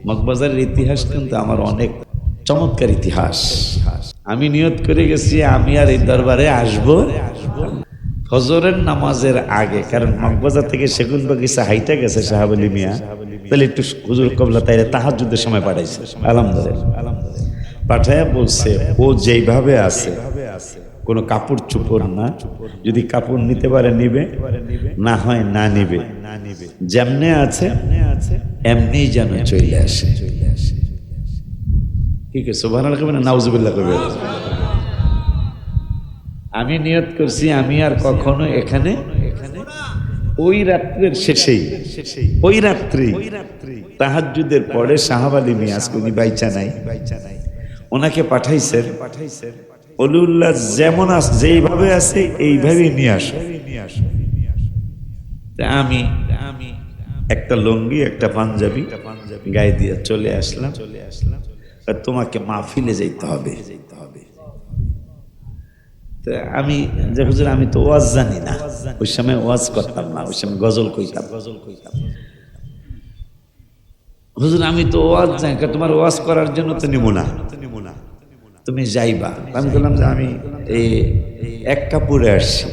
মগবাজারের ইতিহাস কিন্তু আমার অনেক চমৎকার ইতিহাস। আমি নিয়ত করে গেছি আমি আর এই দরবারে আসবো ফজরের নামাজের আগে, কারণ মগবাজার থেকে সেগুন বাগিচা হাইটা গেছে সাহাব আলী মিয়া, তাহলে একটু হুজুর কবলা তাইরে তাহাজ্জুদের সময় পাঠাইছে। আলহামদুলিল্লাহ পাঠায়া বলছে ও যেইভাবে আছে কোনো কাপড় চোপড় না, যদি কাপড় নিতে পারে নিবে, না হয় না নিবে, যেমনে আছে এমনি যেন চলে আসে। ঠিক আছে, সুবহানাল্লাহ কইবেন না নাউজুবিল্লাহ কইবেন? আমি নিয়ত করছি আমি আর কখনো এখানে ওই রাত্রের শেষেই ওই রাত্রি তাহাজ্জুদের পরে সাহাব আলী মিয়া, আজকে উনি বাইচা নাই, ওনাকে পাঠাইছেন অলিউল্লাহ যেমন আছে যেইভাবে আছে এইভাবেই নিয়ে আসো। আমি একটা লুঙ্গি একটা পাঞ্জাবি গায়ে দিয়ে চলে আসলাম। তোমাকে মাহফিলে যেতে হবে। আমি যে হুজুর আমি তো ওয়াজ জানি না, ওই সময় ওয়াজ করতাম না, ওই সময় গজল কইতাম। হুজুর আমি তো ওয়াজ জানি, তোমার ওয়াজ করার জন্য তো নিব না, তুমি যাইবা। আমি বললাম যে আমি এই এক কাপড়ে আসছি,